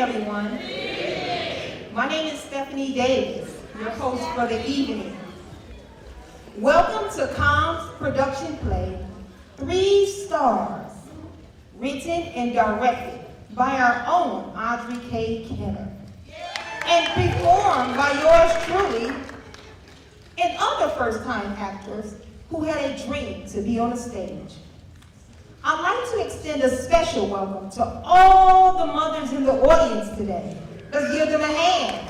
everyone. My name is Stephanie Davis, your host for the evening. Welcome to CAWWM's production play, 3 Stars, written and directed by our own Audrey Kay, and performed by yours truly and other first-time actors who had a dream to be on the stage. I'd like to extend a special welcome to all the mothers in the audience today. Let's give them a hand.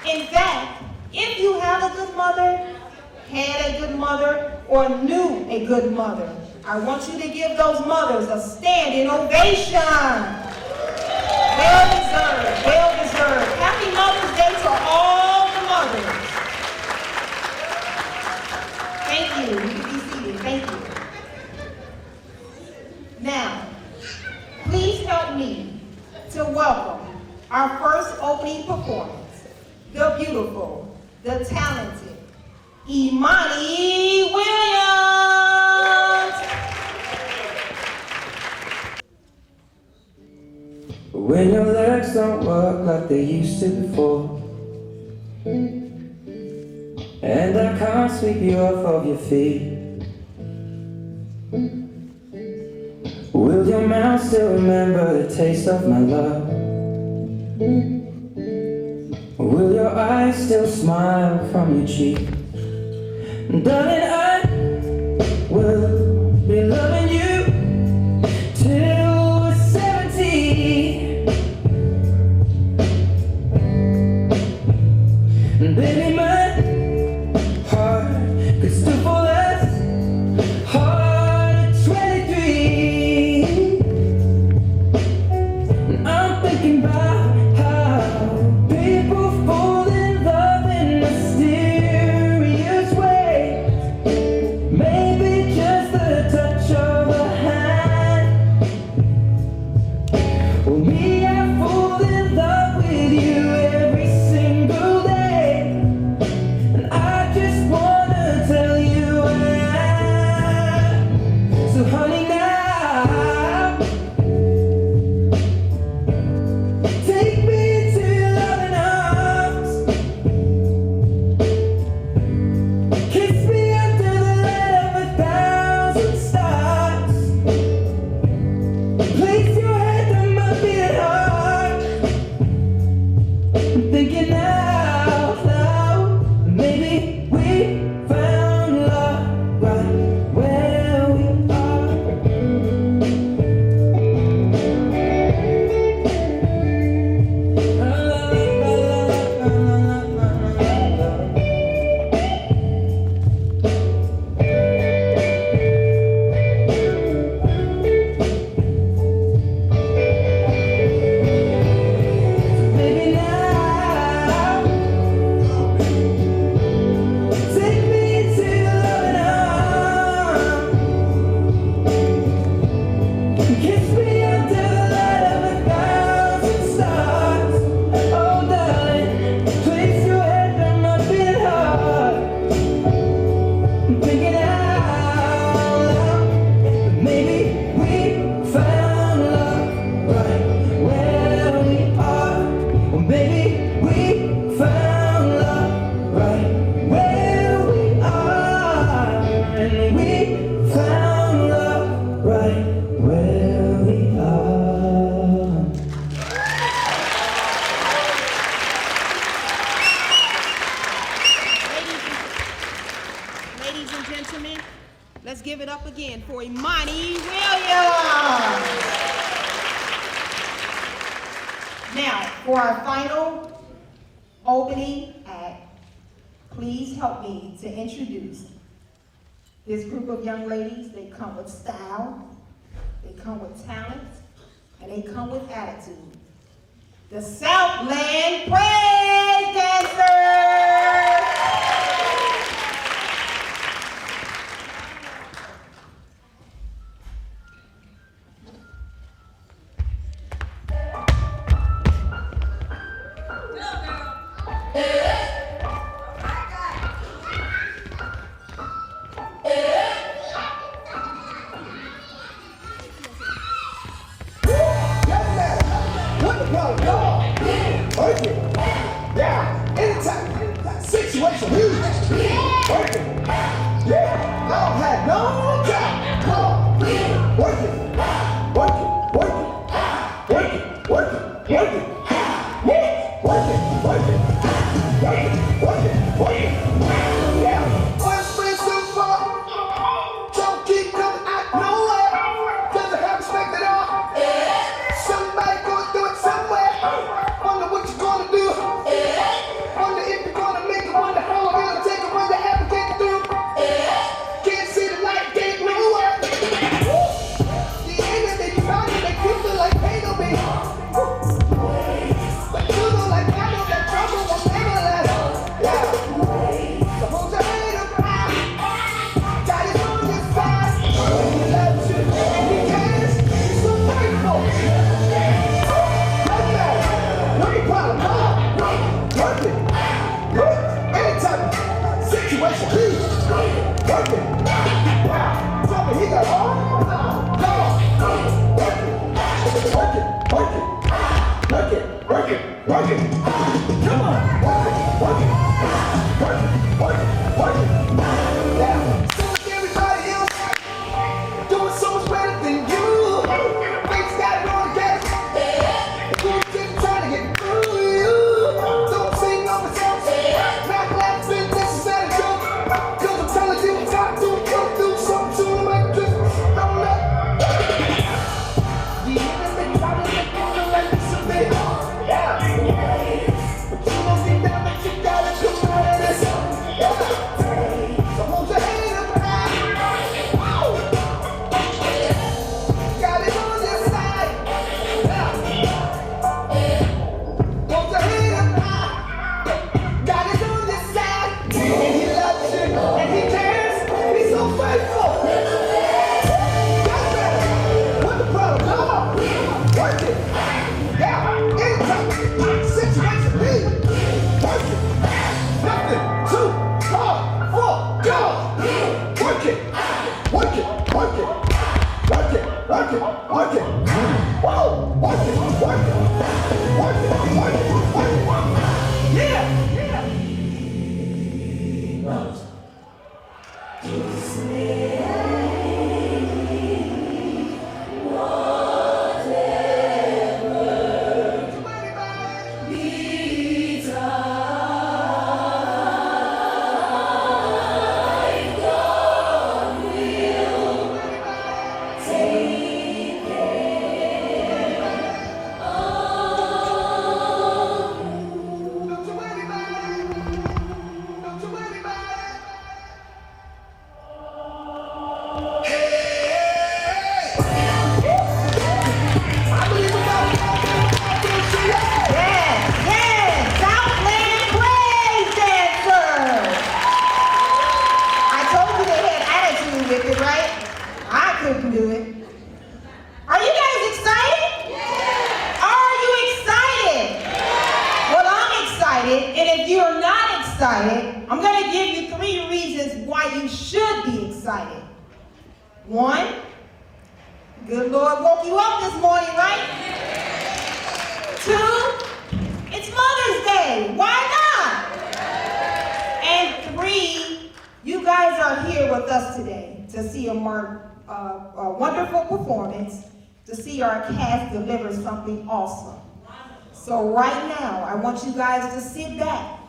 In fact, if you have a good mother, had a good mother, or knew a good mother, I want you to give those mothers a standing ovation. Well deserved, well deserved. Happy Mother's Day to all the mothers. Thank you. You can be seated. Thank you. Now, please help me to welcome our first opening performance, the beautiful, the talented, Imani Williams. When your legs don't work like they used to before, and I can't sweep you off of your feet, will your mouth still remember the taste of my love? Will your eyes still smile from your cheek? Darling, I will be loving you till we're 70. And baby, my heart could still fall as hard at 23. And I'm thinking about how people fall in love in mysterious ways. Maybe just the touch of a hand. Well, me, I fall in love with you every single day. And I just wanna tell you I am. So honey, now take me to your loving arms. Kiss me under the light of 1,000 stars. Place your head on my beating heart. I'm thinking out loud, maybe we found love right where we are. Baby, now take me to your loving arms. Kiss me under the light of 1,000 stars. Oh, darling, place your head on my beating heart. I'm thinking out loud, maybe we found love right where we are. Or maybe we found love right where we are. And we found love right where we are. Ladies and gentlemen, let's give it up again for Imani Williams. Now, for our final opening act, please help me to introduce this group of young ladies. They come with style, they come with talent, and they come with attitude. The Southland Praise Dancers! What the problem? Come on. Work it. Yeah. Anytime. Situation. Work it. Yeah. I don't have no time. Come on. Work it. Work it. Work it. Work it. Work it. Work it. Work it. Work it. Work it. Work it. Work it. Yeah. One spring so far. Don't keep coming out nowhere. Doesn't have respect at all. Somebody gonna do it somewhere. Wonder what you're gonna do. Wonder if you're gonna make it. Wonder how long it'll take it. Wonder how to get through. Can't see the light, get nowhere. The end they try to make you feel like pain on me. But you know like I know that trouble will never last. Yeah. So hold your head up high. God is on your side. He loves you and he cares. He's so faithful. Like that. No problem. Work it. Anytime. Situation. Work it. Wow. Tell me he got all. Come on. Work it. Work it. Work it. Work it. Work it. Work it. Come on. Work it. Work it. Work it. Work it. Work it. Yeah. So like everybody else, doing so much better than you. Things got it on gas. You just trying to get through you. Don't say no myself. Not laughing, this is not a joke. Cause I'm telling you, it's time to go through something soon. Like just don't let. The enemy trying to make you feel like this a bit. Yeah. But you don't think that you gotta come out of this. Yeah. So hold your head up high. Wow. Got it on your side. Yeah. Hold your head up high. Got it on your side. And he loves you and he cares. He's so faithful. That's better. What the problem? Come on. Work it. Yeah. Anytime. Situation. Work it. Nothing too hard for God. Work it. Work it. Work it. Work it. Work it. Work it. Whoa. Work it. Work it. Work it. Work it. Work it. Yeah. Yeah. I'm going to give you 3 reasons why you should be excited. 1, good Lord woke you up this morning, right? 2, it's Mother's Day. Why not? And 3, you guys are here with us today to see a wonderful performance, to see our cast deliver something awesome. So right now, I want you guys to sit back.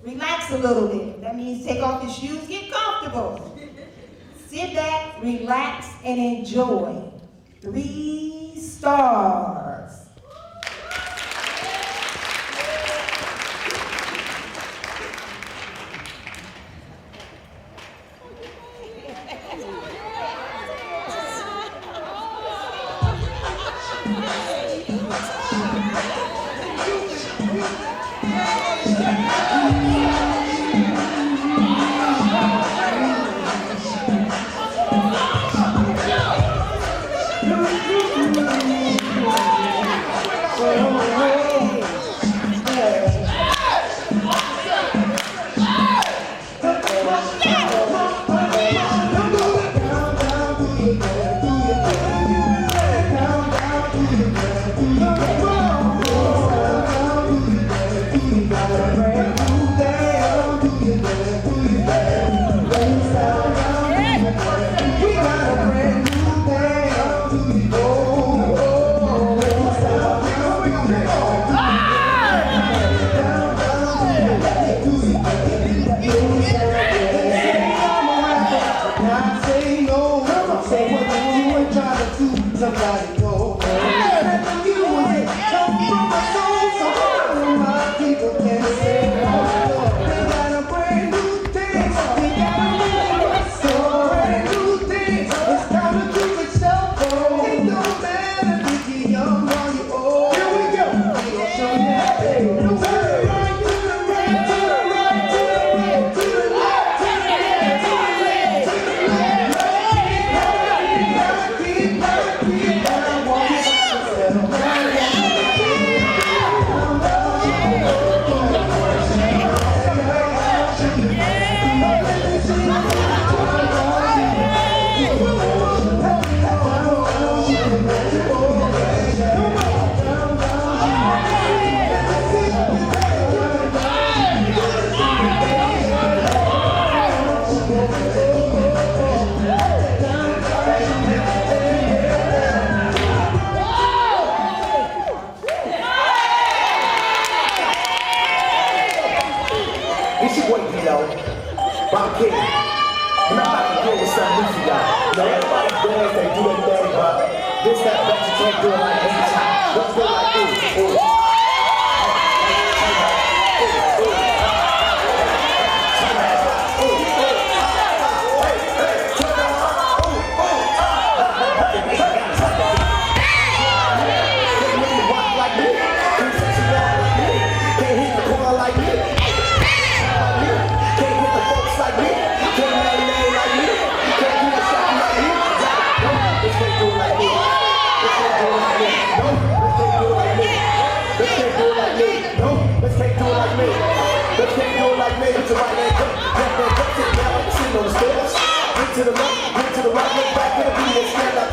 Relax a little bit. That means take off your shoes, get comfortable. Sit back, relax, and enjoy. 3 stars. but I'm kidding. And I'm not gonna with something new for y'all. You know, everybody dance, they do their thing, but this, that, you can't do it like every time. Let's go like this. Ooh. To the left, to the right, look back at the beat and stand up.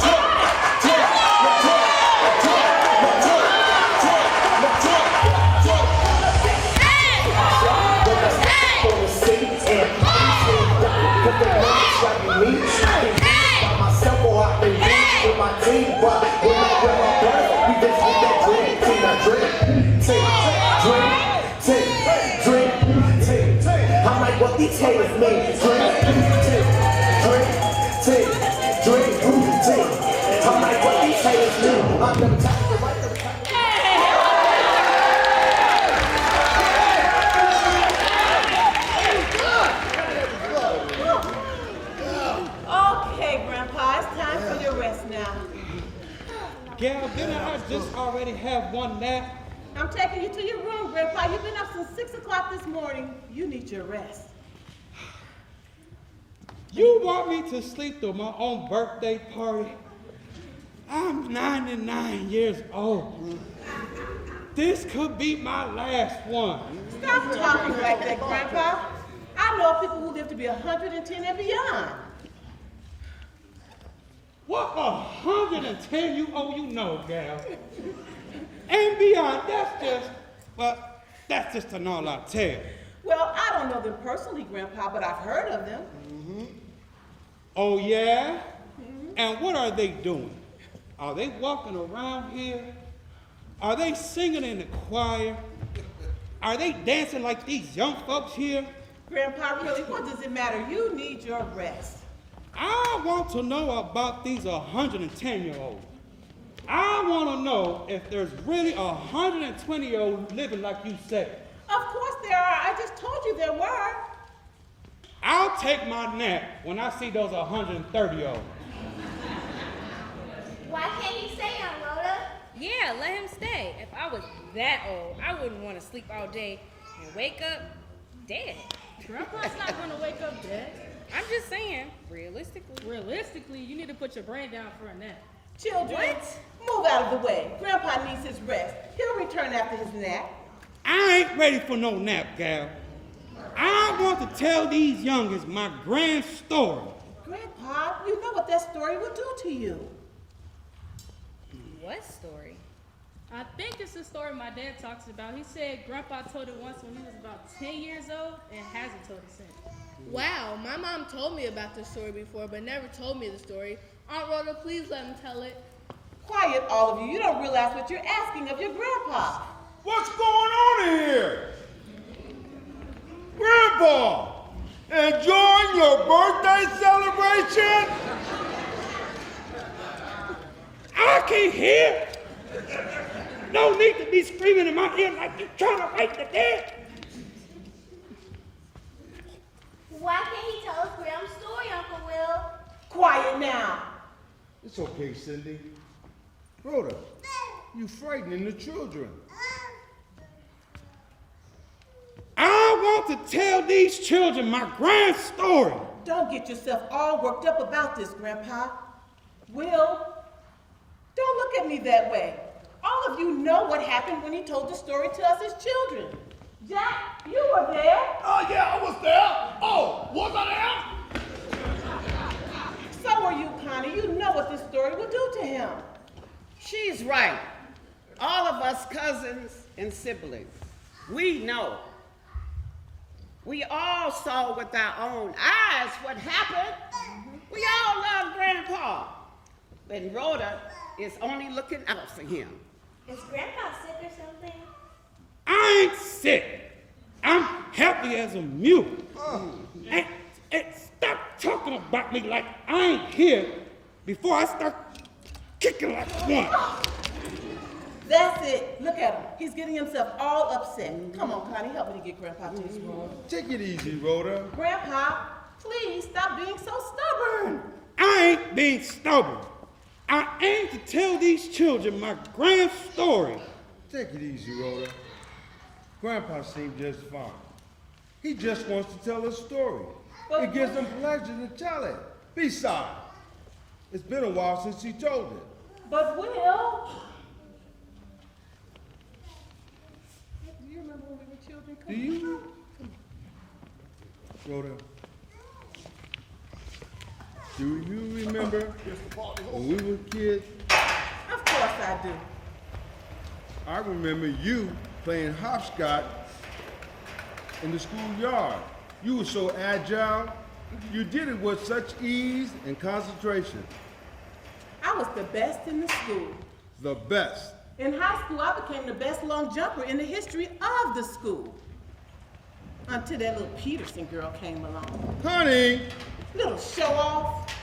Myself or I can be with my team, but when I grab my brother, we just get that drink, take that drink. I'm like, what these haters mean? I'm like, what these haters mean? I'm the type to write the type. Okay, Grandpa, it's time for your rest now. Gal, didn't I just already have one nap? I'm taking you to your room, Grandpa. You've been up since 6 o'clock this morning. You need your rest. You want me to sleep through my own birthday party? I'm 99 years old. This could be my last one. Stop talking like that, Grandpa. I know people who live to be 110 and beyond. What 110 you owe you know, gal? And beyond, that's just an all-out tale. Well, I don't know them personally, Grandpa, but I've heard of them. Mm-hmm. Oh, yeah? Mm-hmm. And what are they doing? Are they walking around here? Are they singing in the choir? Are they dancing like these young folks here? Grandpa, really, what does it matter? You need your rest. I want to know about these 110-year-olds. I want to know if there's really 120-year-olds living like you said. Of course there are. I just told you there were. I'll take my nap when I see those 130-year-olds. Why can't he stay on, Rhoda? Yeah, let him stay. If I was that old, I wouldn't want to sleep all day and wake up dead. Grandpa's not going to wake up dead. I'm just saying, realistically. Realistically, you need to put your brain down for a nap. Children, move out of the way. Grandpa needs his rest. He'll return after his nap. I ain't ready for no nap, gal. I want to tell these youngins my grand story. Grandpa, you know what that story will do to you. What story? I think it's the story my dad talks about. He said Grandpa told it once when he was about 10 years old and hasn't told it since. Wow, my mom told me about this story before, but never told me the story. Aunt Rhoda, please let him tell it. Quiet, all of you. You don't realize what you're asking of your grandpa. What's going on in here? Grandpa, enjoying your birthday celebration? I can't hear. No need to be screaming in my ear like you're trying to wake the dead. Why can't he tell us Graham's story, Uncle Will? Quiet now. It's okay, Cindy. Rhoda, you frightening the children. I want to tell these children my grand story. Don't get yourself all worked up about this, Grandpa. Will, don't look at me that way. All of you know what happened when he told the story to us as children. Jack, you were there. Oh, yeah, I was there. Oh, was I there? So are you, Connie. You know what this story will do to him. She's right. All of us cousins and siblings, we know. We all saw with our own eyes what happened. We all love Grandpa. But Rhoda is only looking out for him. Is Grandpa sick or something? I ain't sick. I'm healthy as a mule. And And stop talking about me like I ain't here before I start kicking like one. That's it. Look at him. He's getting himself all upset. Come on, Connie, help me to get Grandpa to his room. Take it easy, Rhoda. Grandpa, please stop being so stubborn. I ain't being stubborn. I aim to tell these children my grand story. Take it easy, Rhoda. Grandpa seemed just fine. He just wants to tell a story. It gives him pleasure to tell it. Besides, it's been a while since he told it. But Will... Do you remember when we were children? Do you? Rhoda, do you remember when we were kids? Of course I do. I remember you playing hopscotch in the schoolyard. You were so agile. You did it with such ease and concentration. I was the best in the school. The best. In high school, I became the best long jumper in the history of the school. Until that little Peterson girl came along. Honey! Little show-off.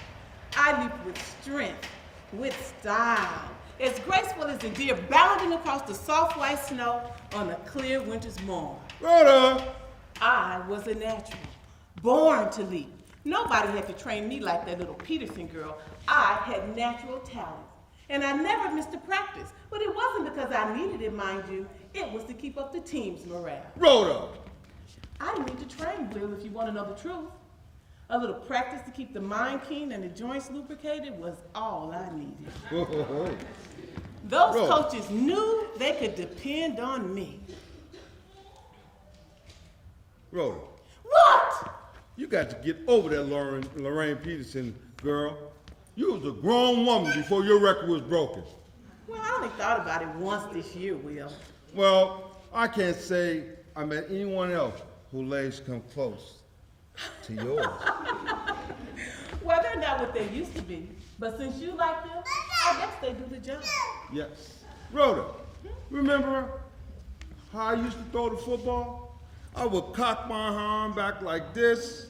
I leaped with strength, with style, as graceful as a deer bounding across the soft white snow on a clear winter's morn. Rhoda! I was a natural, born to leap. Nobody had to train me like that little Peterson girl. I had natural talent. And I never missed a practice. But it wasn't because I needed it, mind you. It was to keep up the team's morale. Rhoda! I didn't need to train, Will, if you want to know the truth. A little practice to keep the mind keen and the joints lubricated was all I needed. Those coaches knew they could depend on me. Rhoda. What? You got to get over that Lorraine Peterson girl. You was a grown woman before your record was broken. Well, I only thought about it once this year, Will. Well, I can't say I met anyone else whose legs come close to yours. Well, they're not what they used to be. But since you like them, I guess they do the job. Yes. Rhoda, remember how I used to throw the football? I would cock my arm back like this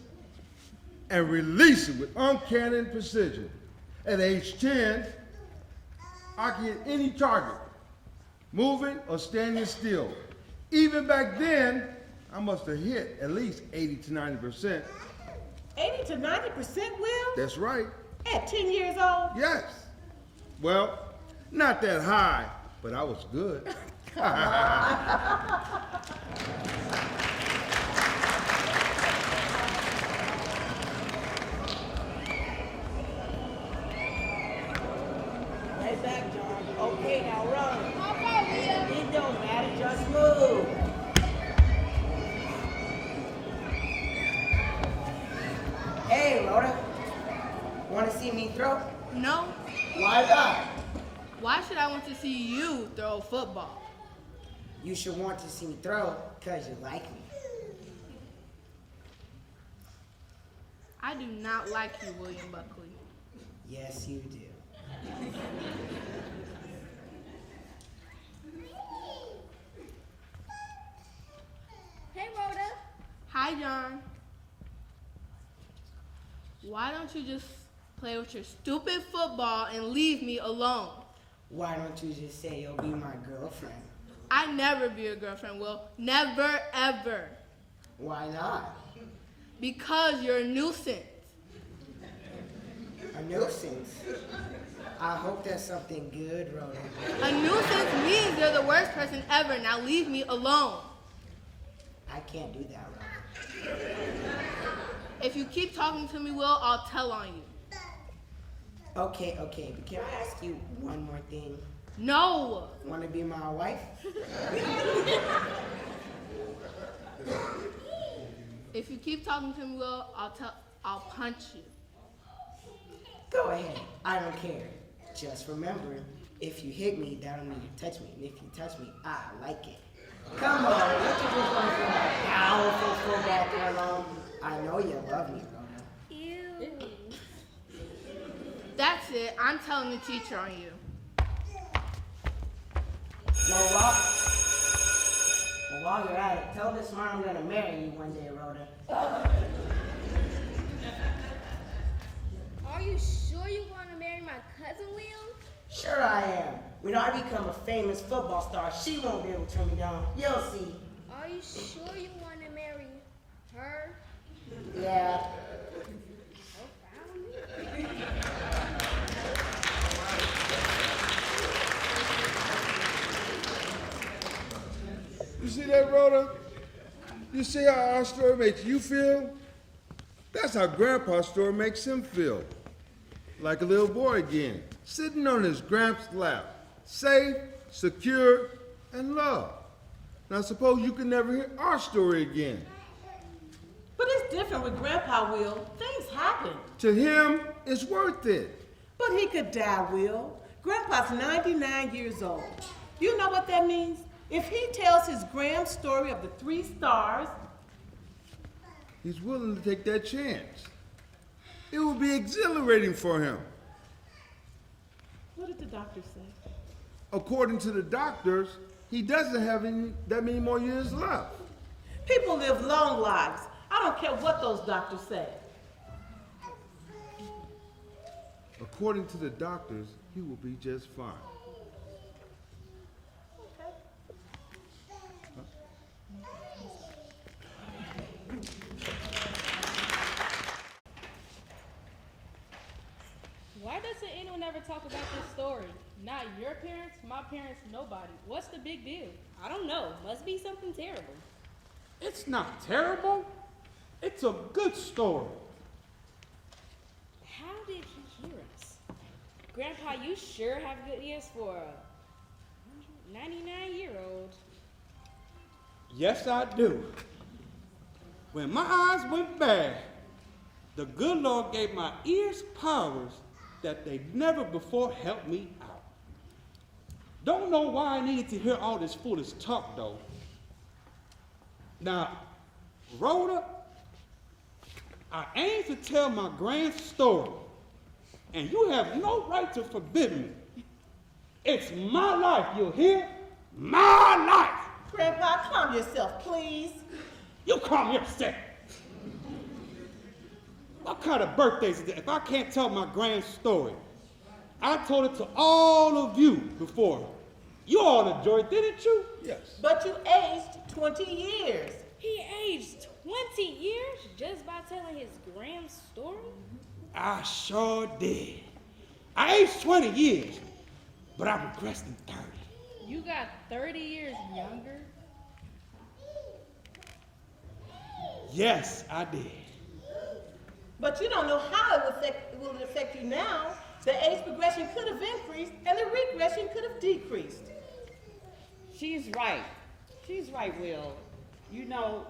and release it with uncanny precision. At age 10, I could hit any target, moving or standing still. Even back then, I must have hit at least 80 to 90%. 80 to 90%, Will? That's right. At 10 years old? Yes. Well, not that high, but I was good. Right back, John. Okay, now run. It don't matter, just move. Hey, Rhoda. Want to see me throw? No. Why not? Why should I want to see you throw a football? You should want to see me throw because you like me. I do not like you, William Buckley. Yes, you do. Hey, Rhoda. Hi, John. Why don't you just play with your stupid football and leave me alone? Why don't you just say you'll be my girlfriend? I never be your girlfriend, Will. Never, ever. Why not? Because you're a nuisance. A nuisance? I hope that's something good, Rhoda. A nuisance means you're the worst person ever. Now leave me alone. I can't do that, Rhoda. If you keep talking to me, Will, I'll tell on you. Okay, but can I ask you one more thing? No. Want to be my wife? If you keep talking to me, Will, I'll punch you. Go ahead. I don't care. Just remember, if you hit me, that don't mean you touch me. And if you touch me, I like it. Come on, don't you just want to feel my powerful fullback there alone? I know you love me, Rhoda. Ew. That's it. I'm telling the teacher on you. Well, while you're at it, tell this man I'm going to marry you one day, Rhoda. you sure you want to marry my cousin, Will? Sure I am. When I become a famous football star, she won't be able to turn me down. You'll see. Are you sure you want to marry her? Yeah. You see that, Rhoda? You see how our story makes you feel? That's how Grandpa's story makes him feel. Like a little boy again, sitting on his Gramps' lap, safe, secure, and loved. Now suppose you can never hear our story again. But it's different with Grandpa, Will. Things happen. To him, it's worth it. But he could die, Will. Grandpa's 99 years old. You know what that means? If he tells his grand story of the 3 stars, He's willing to take that chance. It will be exhilarating for him. what did the doctor say? According to the doctors, he doesn't have that many more years left. People live long lives. I don't care what those doctors say. According to the doctors, he will be just fine. Why doesn't anyone ever talk about this story? Not your parents, my parents, nobody. What's the big deal? I don't know. Must be something terrible. It's not terrible. It's a good story. How did he hear us? Grandpa, you sure have good ears for a 99-year-old. Yes, I do. When my eyes went bad, the good Lord gave my ears powers that they never before helped me out. Don't know why I needed to hear all this foolish talk, though. Now, Rhoda, I aim to tell my grand story, and you have no right to forbid me. It's my life, you hear? My life! Grandpa, calm yourself, please. You calm yourself. What kind of birthday is it if I can't tell my grand story? I told it to all of you before. You all enjoyed, didn't you? Yes. But you aged 20 years. He aged 20 years just by telling his grand story? I sure did. I aged 20 years, but I regressed in 30. You got 30 years younger? Yes, I did. But you don't know how it will affect you now. The age progression could have increased and the regression could have decreased. She's right. She's right, Will. You know,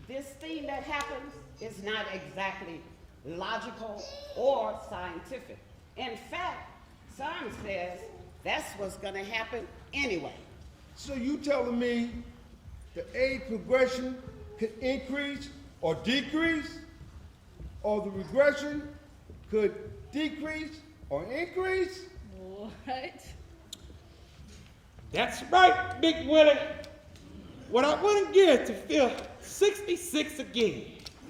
this thing that happens is not exactly logical or scientific. In fact, science says that's what's going to happen anyway. So you telling me the age progression could increase or decrease? Or the regression could decrease or increase? What? That's right, Big Willie. What I wouldn't give to feel 66 again.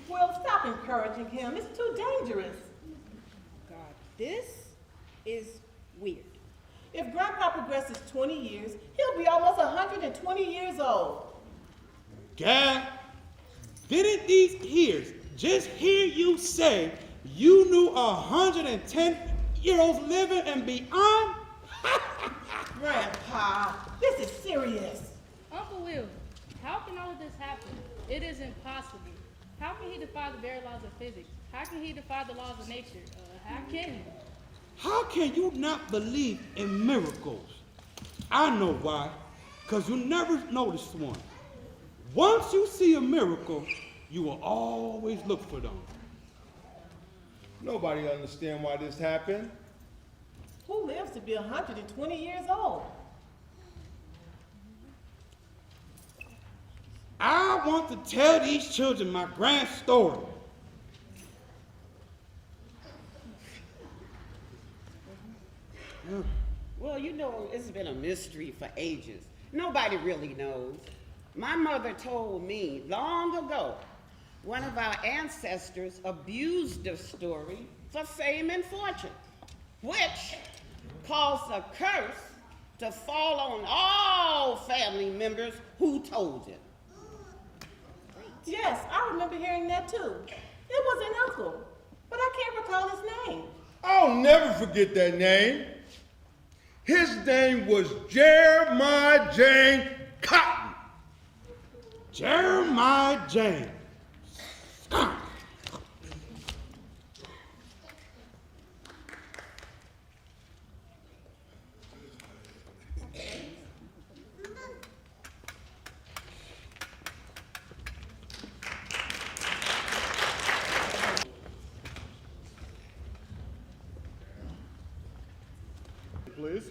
Well, stop encouraging him. It's too dangerous. God, this is weird. If Grandpa progresses 20 years, he'll be almost 120 years old. God, didn't these ears just hear you say you knew 110-year-olds living and beyond? Grandpa, this is serious. Uncle Will, how can all of this happen? It is impossible. How can he defy the very laws of physics? How can he defy the laws of nature? How can he? How can you not believe in miracles? I know why, because you never noticed one. Once you see a miracle, you will always look for them. Nobody understand why this happened. Who lives to be 120 years old? I want to tell these children my grand story. Well, you know, it's been a mystery for ages. Nobody really knows. My mother told me long ago, one of our ancestors abused the story for fame and fortune, which caused a curse to fall on all family members who told it. Yes, I remember hearing that too. It was an uncle, but I can't recall his name. I'll never forget that name. His name was Jeremiah Jane Cotton. Jeremiah James. Please.